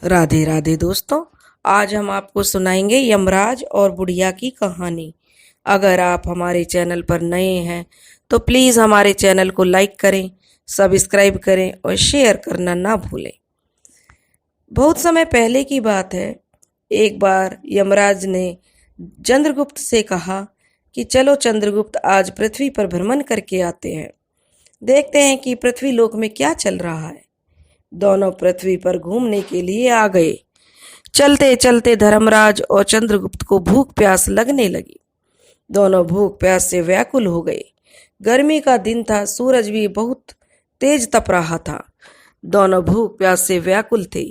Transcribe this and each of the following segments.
राधे राधे दोस्तों। आज हम आपको सुनाएंगे यमराज और बुढ़िया की कहानी। अगर आप हमारे चैनल पर नए हैं तो प्लीज़ हमारे चैनल को लाइक करें, सब्सक्राइब करें और शेयर करना ना भूलें। बहुत समय पहले की बात है। एक बार यमराज ने चंद्रगुप्त से कहा कि चलो चंद्रगुप्त, आज पृथ्वी पर भ्रमण करके आते हैं, देखते हैं कि पृथ्वी लोक में क्या चल रहा है। दोनों पृथ्वी पर घूमने के लिए आ गए। चलते चलते धर्मराज और चंद्रगुप्त को भूख प्यास लगने लगी। दोनों भूख प्यास से व्याकुल हो गए। गर्मी का दिन था, सूरज भी बहुत तेज तप रहा था। दोनों भूख प्यास से व्याकुल थे।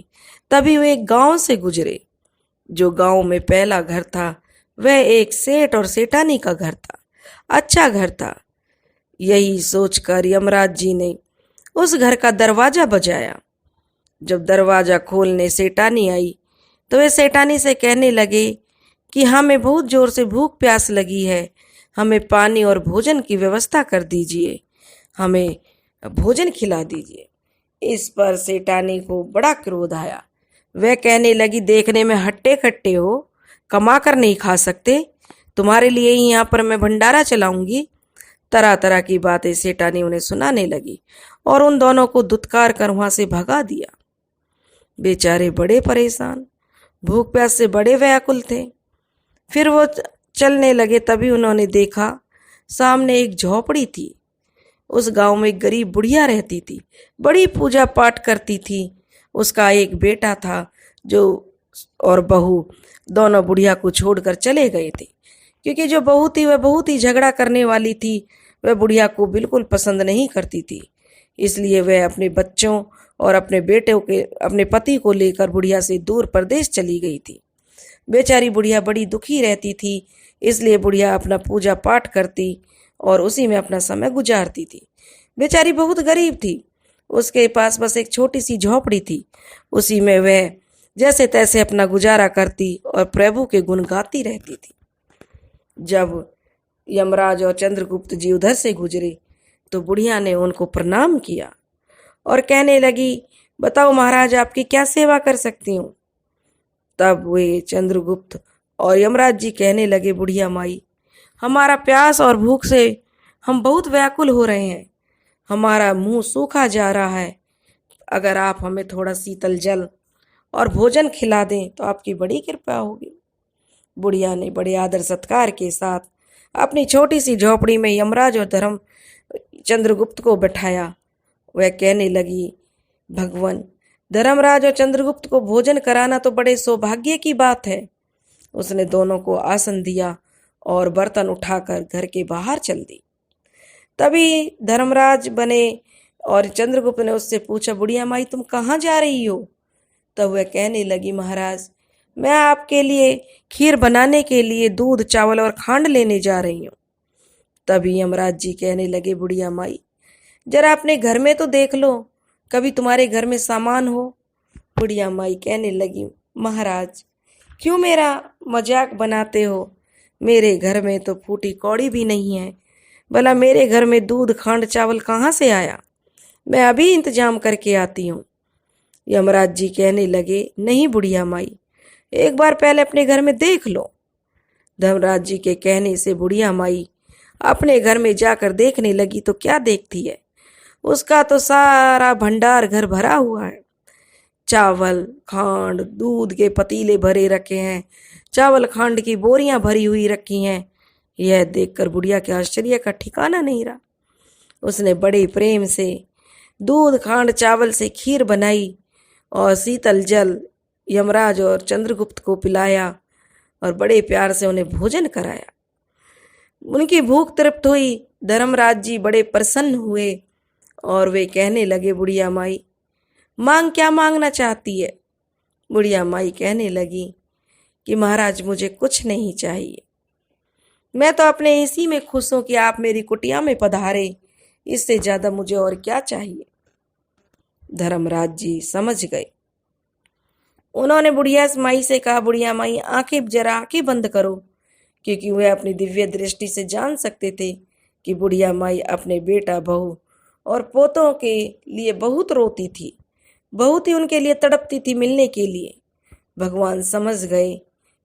तभी वे एक गांव से गुजरे। जो गांव में पहला घर था वह एक सेठ और सेठानी का घर था। अच्छा घर था। यही सोचकर यमराज जी ने उस घर का दरवाजा बजाया। जब दरवाजा खोलने सेठानी आई तो वे सेठानी से कहने लगे कि हमें बहुत जोर से भूख प्यास लगी है, हमें पानी और भोजन की व्यवस्था कर दीजिए, हमें भोजन खिला दीजिए। इस पर सेठानी को बड़ा क्रोध आया। वह कहने लगी, देखने में हट्टे कट्टे हो, कमा कर नहीं खा सकते, तुम्हारे लिए ही यहाँ पर मैं भंडारा चलाऊंगी। तरह तरह की बातें सेठानी उन्हें सुनाने लगी और उन दोनों को धुतकार कर वहां से भगा दिया। बेचारे बड़े परेशान, भूख प्यास से बड़े व्याकुल थे। फिर वो चलने लगे, तभी उन्होंने देखा सामने एक झोपड़ी थी। उस गांव में एक गरीब बुढ़िया रहती थी, बड़ी पूजा पाठ करती थी। उसका एक बेटा था जो और बहू, दोनों बुढ़िया को छोड़कर चले गए थे, क्योंकि जो बहू थी वह बहुत ही झगड़ा करने वाली थी। वह बुढ़िया को बिल्कुल पसंद नहीं करती थी। इसलिए वह अपने बच्चों और अपने पति को लेकर बुढ़िया से दूर प्रदेश चली गई थी। बेचारी बुढ़िया बड़ी दुखी रहती थी, इसलिए बुढ़िया अपना पूजा पाठ करती और उसी में अपना समय गुजारती थी। बेचारी बहुत गरीब थी, उसके पास बस एक छोटी सी झोपड़ी थी। उसी में वह जैसे तैसे अपना गुजारा करती और प्रभु के गुण गाती रहती थी। जब यमराज और चंद्रगुप्त जी उधर से गुजरे तो बुढ़िया ने उनको प्रणाम किया और कहने लगी, बताओ महाराज, आपकी क्या सेवा कर सकती हूँ। तब वे चंद्रगुप्त और यमराज जी कहने लगे, बुढ़िया माई, हमारा प्यास और भूख से हम बहुत व्याकुल हो रहे हैं, हमारा मुंह सूखा जा रहा है। अगर आप हमें थोड़ा शीतल जल और भोजन खिला दें तो आपकी बड़ी कृपा होगी। बुढ़िया ने बड़े आदर सत्कार के साथ अपनी छोटी सी झोपड़ी में यमराज और चंद्रगुप्त को बैठाया। वह कहने लगी, भगवान, धर्मराज और चंद्रगुप्त को भोजन कराना तो बड़े सौभाग्य की बात है। उसने दोनों को आसन दिया और बर्तन उठाकर घर के बाहर चल दी। तभी धर्मराज बने और चंद्रगुप्त ने उससे पूछा, बुढ़िया माई, तुम कहाँ जा रही हो। तब वह कहने लगी, महाराज, मैं आपके लिए खीर बनाने के लिए दूध, चावल और खांड लेने जा रही हूँ। तभी यमराज जी कहने लगे, बुढ़िया माई, जरा अपने घर में तो देख लो, कभी तुम्हारे घर में सामान हो। बुढ़िया माई कहने लगी, महाराज, क्यों मेरा मजाक बनाते हो, मेरे घर में तो फूटी कौड़ी भी नहीं है, भला मेरे घर में दूध, खांड, चावल कहाँ से आया, मैं अभी इंतजाम करके आती हूँ। यमराज जी कहने लगे, नहीं बुढ़िया माई, एक बार पहले अपने घर में देख लो। धर्मराज जी के कहने से बुढ़िया माई अपने घर में जाकर देखने लगी तो क्या देखती है, उसका तो सारा भंडार घर भरा हुआ है। चावल, खांड, दूध के पतीले भरे रखे हैं, चावल खांड की बोरियां भरी हुई रखी हैं। यह देखकर बुढ़िया के आश्चर्य का ठिकाना नहीं रहा। उसने बड़े प्रेम से दूध, खांड, चावल से खीर बनाई और शीतल जल यमराज और चंद्रगुप्त को पिलाया और बड़े प्यार से उन्हें भोजन कराया। उनकी भूख तृप्त हुई। धर्मराज जी बड़े प्रसन्न हुए और वे कहने लगे, बुढ़िया माई, मांग क्या मांगना चाहती है। बुढ़िया माई कहने लगी कि महाराज, मुझे कुछ नहीं चाहिए, मैं तो अपने इसी में खुश हूं कि आप मेरी कुटिया में पधारे, इससे ज्यादा मुझे और क्या चाहिए। धर्मराज जी समझ गए। उन्होंने बुढ़िया माई से कहा, बुढ़िया माई, जरा आंखें बंद करो, क्योंकि वह अपनी दिव्य दृष्टि से जान सकते थे कि बुढ़िया माई अपने बेटा, बहू और पोतों के लिए बहुत रोती थी। बहुत ही उनके लिए तड़पती थी मिलने के लिए। भगवान समझ गए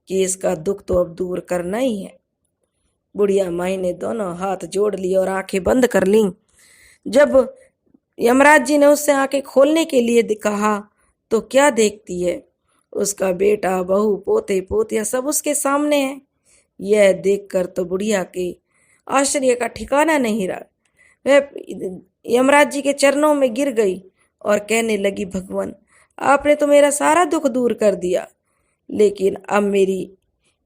कि इसका दुख तो अब दूर करना ही है। बुढ़िया माई ने दोनों हाथ जोड़ लिए और आंखें बंद कर लीं। जब यमराज जी ने उससे आंखें खोलने के लिए कहा तो क्या देखती है, उसका बेटा, बहू, पोते पोतियां सब उसके सामने है। यह देखकर तो बुढ़िया के आश्चर्य का ठिकाना नहीं रहा। वह यमराज जी के चरणों में गिर गई और कहने लगी, भगवान, आपने तो मेरा सारा दुख दूर कर दिया, लेकिन अब मेरी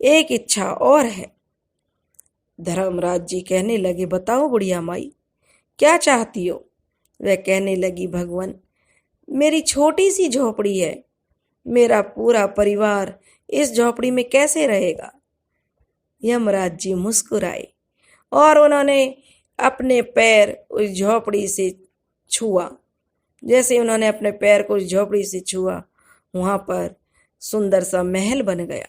एक इच्छा और है। धर्मराज जी कहने लगे, बताओ बुढ़िया माई, क्या चाहती हो? वह कहने लगी, भगवान, मेरी छोटी सी झोपड़ी है, मेरा पूरा परिवार इस झोपड़ी में कैसे रहेगा? यमराज जी मुस्कुराए और उन्होंने अपने पैर उस झोपड़ी से छुआ। जैसे उन्होंने अपने पैर को उस झोपड़ी से छुआ, वहां पर सुंदर सा महल बन गया।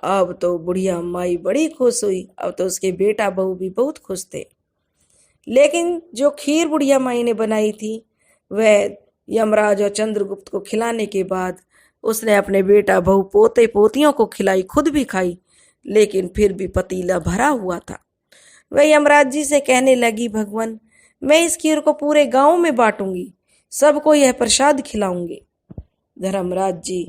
अब तो बुढ़िया माई बड़ी खुश हुई। अब तो उसके बेटा बहू भी बहुत खुश थे। लेकिन जो खीर बुढ़िया माई ने बनाई थी, वह यमराज और चंद्रगुप्त को खिलाने के बाद उसने अपने बेटा बहू पोते पोतियों को खिलाई, खुद भी खाई, लेकिन फिर भी पतीला भरा हुआ था। वह यमराज जी से कहने लगी, भगवान, मैं इस खीर को पूरे गांव में बांटूंगी, सबको यह प्रसाद खिलाऊंगी। धर्मराज जी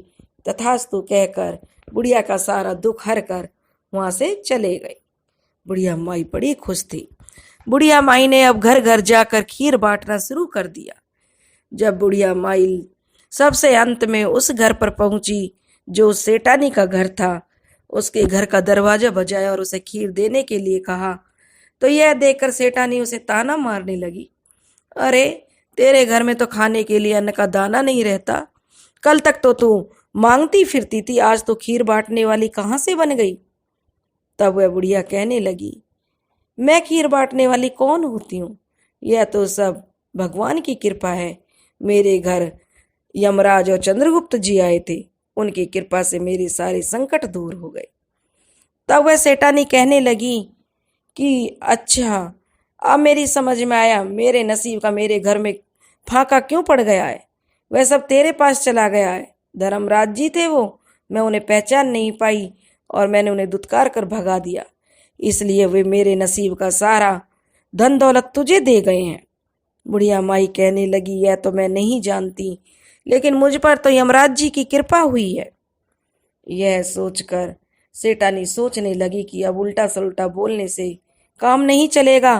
तथास्तु कहकर बुढ़िया का सारा दुख हर कर वहां से चले गए। बुढ़िया माई बड़ी खुश थी। बुढ़िया माई ने अब घर घर जाकर खीर बांटना शुरू कर दिया। जब बुढ़िया माई सबसे अंत में उस घर पर पहुंची जो सेठानी का घर था, उसके घर का दरवाजा बजाया और उसे खीर देने के लिए कहा, तो यह देखकर सेठानी उसे ताना मारने लगी, अरे तेरे घर में तो खाने के लिए अन्न का दाना नहीं रहता, कल तक तो तू मांगती फिरती थी, आज तो खीर बांटने वाली कहाँ से बन गई? तब वह बुढ़िया कहने लगी, मैं खीर बांटने वाली कौन होती हूँ? यह तो सब भगवान की कृपा है। मेरे घर यमराज और चंद्रगुप्त जी आए थे, उनकी कृपा से मेरे सारे संकट दूर हो गए। तब वह सेठानी कहने लगी कि अच्छा, अब मेरी समझ में आया, मेरे नसीब का मेरे घर में फाका क्यों पड़ गया है। वह सब तेरे पास चला गया है। धर्मराज जी थे वो, मैं उन्हें पहचान नहीं पाई और मैंने उन्हें दुत्कार कर भगा दिया, इसलिए वे मेरे नसीब का सारा धन दौलत तुझे दे गए हैं। बुढ़िया माई कहने लगी, यह तो मैं नहीं जानती, लेकिन मुझ पर तो यमराज जी की कृपा हुई है। यह सोचकर सेठानी सोचने लगी कि अब उल्टा सल्टा बोलने से काम नहीं चलेगा।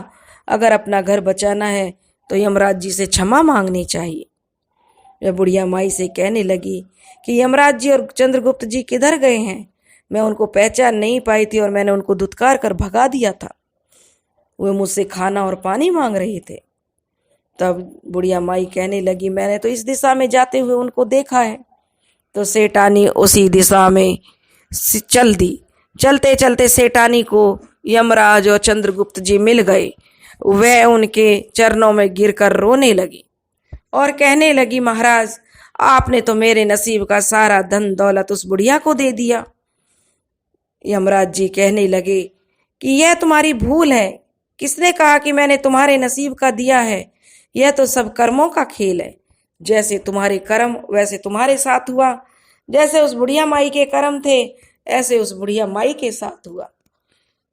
अगर अपना घर बचाना है तो यमराज जी से क्षमा मांगनी चाहिए। वह बुढ़िया माई से कहने लगी कि यमराज जी और चंद्रगुप्त जी किधर गए हैं? मैं उनको पहचान नहीं पाई थी और मैंने उनको धुतकार कर भगा दिया था। वे मुझसे खाना और पानी मांग रहे थे। तब बुढ़िया माई कहने लगी, मैंने तो इस दिशा में जाते हुए उनको देखा है। तो सेठानी उसी दिशा में चल दी। चलते चलते सेठानी को यमराज और चंद्रगुप्त जी मिल गए। वह उनके चरणों में गिरकर रोने लगी और कहने लगी, महाराज, आपने तो मेरे नसीब का सारा धन दौलत उस बुढ़िया को दे दिया। यमराज जी कहने लगे कि यह तुम्हारी भूल है। किसने कहा कि मैंने तुम्हारे नसीब का दिया है? यह तो सब कर्मों का खेल है। जैसे तुम्हारे कर्म वैसे तुम्हारे साथ हुआ। जैसे उस बुढ़िया माई के कर्म थे, ऐसे उस बुढ़िया माई के साथ हुआ।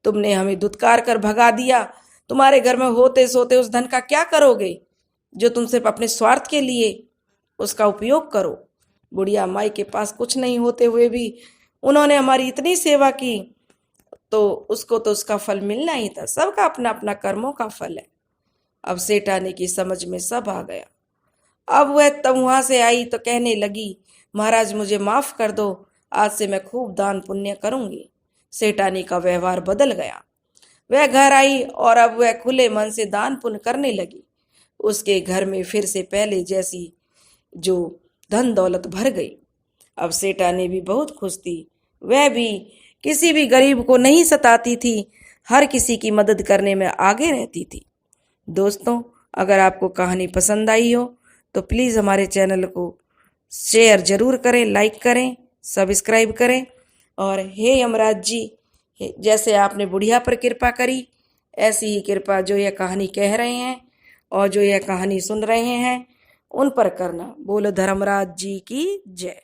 तुमने हमें धुतकार कर भगा दिया। तुम्हारे घर में होते सोते उस धन का क्या करोगे जो तुम सिर्फ अपने स्वार्थ के लिए उसका उपयोग करो? बुढ़िया माई के पास कुछ नहीं होते हुए भी उन्होंने हमारी इतनी सेवा की, तो उसको तो उसका फल मिलना ही था। सबका अपना अपना कर्मों का फल है। अब सेठानी की समझ में सब आ गया। अब वह तब वहां से आई तो कहने लगी, महाराज, मुझे माफ कर दो, आज से मैं खूब दान पुण्य करूंगी। सेठानी का व्यवहार बदल गया। वह घर आई और अब वह खुले मन से दान पुण्य करने लगी। उसके घर में फिर से पहले जैसी जो धन दौलत भर गई। अब सेठानी भी बहुत खुश थी। वह भी किसी भी गरीब को नहीं सताती थी, हर किसी की मदद करने में आगे रहती थी। दोस्तों, अगर आपको कहानी पसंद आई हो तो प्लीज़ हमारे चैनल को शेयर जरूर करें, लाइक करें, सब्सक्राइब करें। और हे यमराज जी, जैसे आपने बुढ़िया पर कृपा करी, ऐसी ही कृपा जो यह कहानी कह रहे हैं और जो यह कहानी सुन रहे हैं उन पर करना। बोलो धर्मराज जी की जय।